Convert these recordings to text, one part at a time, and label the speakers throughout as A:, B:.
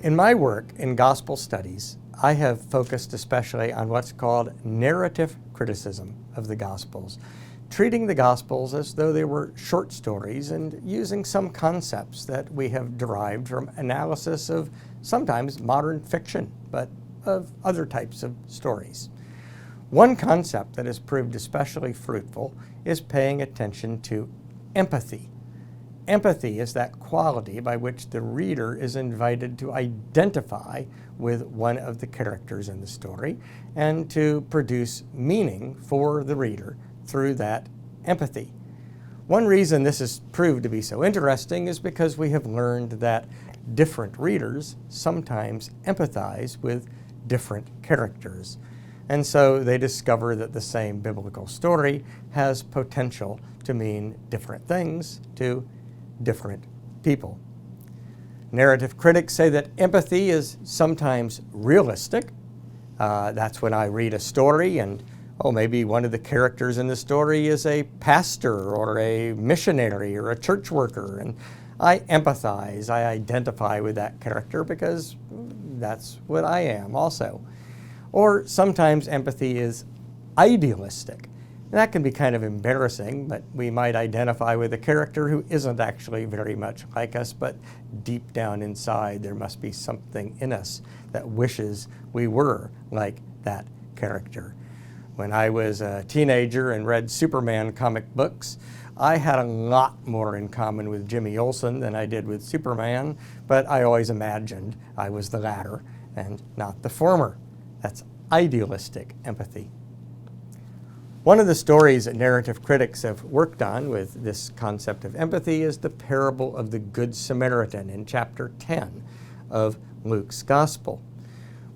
A: In my work in gospel studies, I have focused especially on what's called narrative criticism of the Gospels, treating the Gospels as though they were short stories and using some concepts that we have derived from analysis of sometimes modern fiction, but of other types of stories. One concept that has proved especially fruitful is paying attention to empathy. Empathy is that quality by which the reader is invited to identify with one of the characters in the story and to produce meaning for the reader through that empathy. One reason this has proved to be so interesting is because we have learned that different readers sometimes empathize with different characters. And so they discover that the same biblical story has potential to mean different things to different people. Narrative critics say that empathy is sometimes realistic. That's when I read a story and, maybe one of the characters in the story is a pastor or a missionary or a church worker, and I empathize, I identify with that character because that's what I am also. Or sometimes empathy is idealistic. And that can be kind of embarrassing, but we might identify with a character who isn't actually very much like us, but deep down inside there must be something in us that wishes we were like that character. When I was a teenager and read Superman comic books, I had a lot more in common with Jimmy Olsen than I did with Superman, but I always imagined I was the latter and not the former. That's idealistic empathy. One of the stories that narrative critics have worked on with this concept of empathy is the parable of the Good Samaritan in chapter 10 of Luke's Gospel.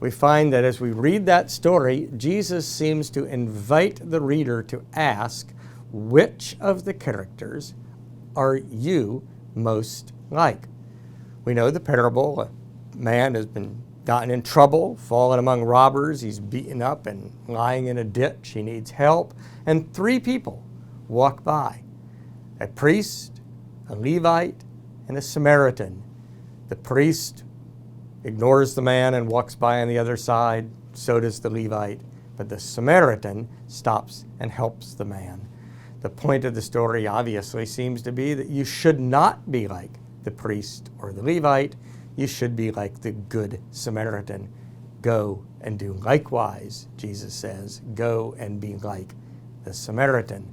A: We find that as we read that story, Jesus seems to invite the reader to ask, which of the characters are you most like? We know the parable. A man has been gotten in trouble, fallen among robbers, he's beaten up and lying in a ditch, he needs help, and three people walk by: a priest, a Levite, and a Samaritan. The priest ignores the man and walks by on the other side, so does the Levite, but the Samaritan stops and helps the man. The point of the story obviously seems to be that you should not be like the priest or the Levite. You should be like the Good Samaritan. Go and do likewise, Jesus says. Go and be like the Samaritan.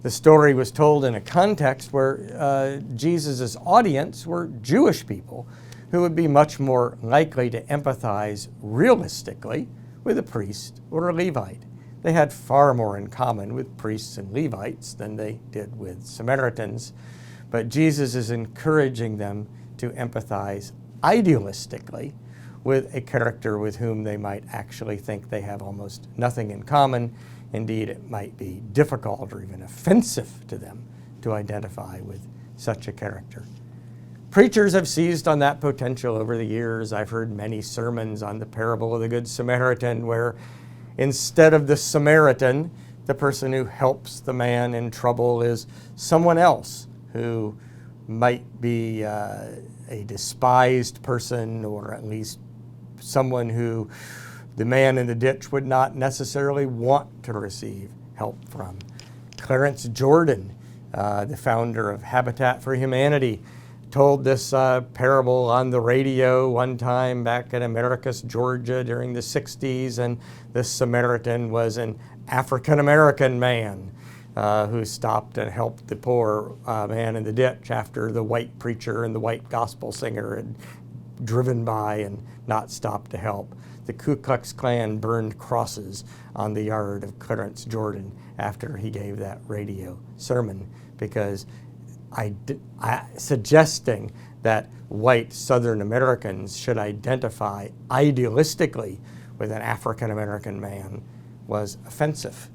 A: The story was told in a context where Jesus' audience were Jewish people who would be much more likely to empathize realistically with a priest or a Levite. They had far more in common with priests and Levites than they did with Samaritans, but Jesus is encouraging them to empathize idealistically with a character with whom they might actually think they have almost nothing in common. Indeed, it might be difficult or even offensive to them to identify with such a character. Preachers have seized on that potential over the years. I've heard many sermons on the parable of the Good Samaritan where instead of the Samaritan, the person who helps the man in trouble is someone else who might be a despised person, or at least someone who the man in the ditch would not necessarily want to receive help from. Clarence Jordan, the founder of Habitat for Humanity, told this parable on the radio one time back in Americus, Georgia during the 60s, and the Samaritan was an African-American man who stopped and helped the poor man in the ditch after the white preacher and the white gospel singer had driven by and not stopped to help. The Ku Klux Klan burned crosses on the yard of Clarence Jordan after he gave that radio sermon because suggesting that white Southern Americans should identify idealistically with an African American man was offensive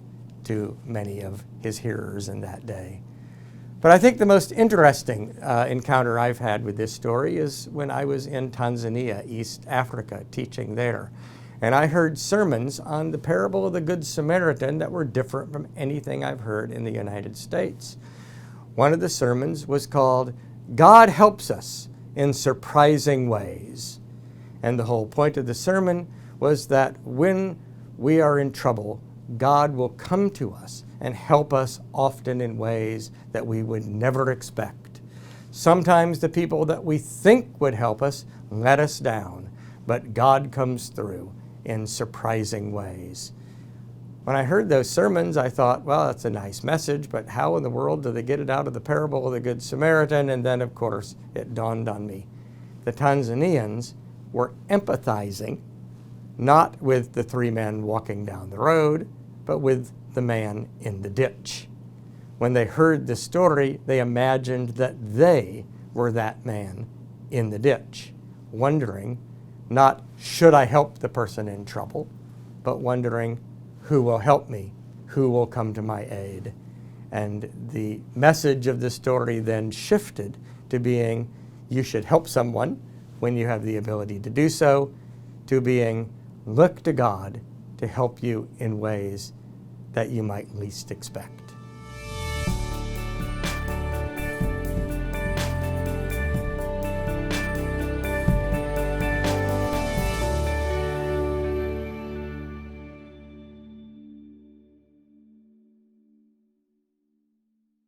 A: to many of his hearers in that day. But I think the most interesting encounter I've had with this story is when I was in Tanzania, East Africa, teaching there. And I heard sermons on the parable of the Good Samaritan that were different from anything I've heard in the United States. One of the sermons was called "God Helps Us in Surprising Ways." And the whole point of the sermon was that when we are in trouble, God will come to us and help us often in ways that we would never expect. Sometimes the people that we think would help us let us down, but God comes through in surprising ways. When I heard those sermons, I thought, well, that's a nice message, but how in the world do they get it out of the parable of the Good Samaritan? And then, of course, it dawned on me. The Tanzanians were empathizing, not with the three men walking down the road, but with the man in the ditch. When they heard the story, they imagined that they were that man in the ditch, wondering, not should I help the person in trouble, but wondering, who will help me? Who will come to my aid? And the message of the story then shifted to being, you should help someone when you have the ability to do so, to being, look to God to help you in ways that you might least expect.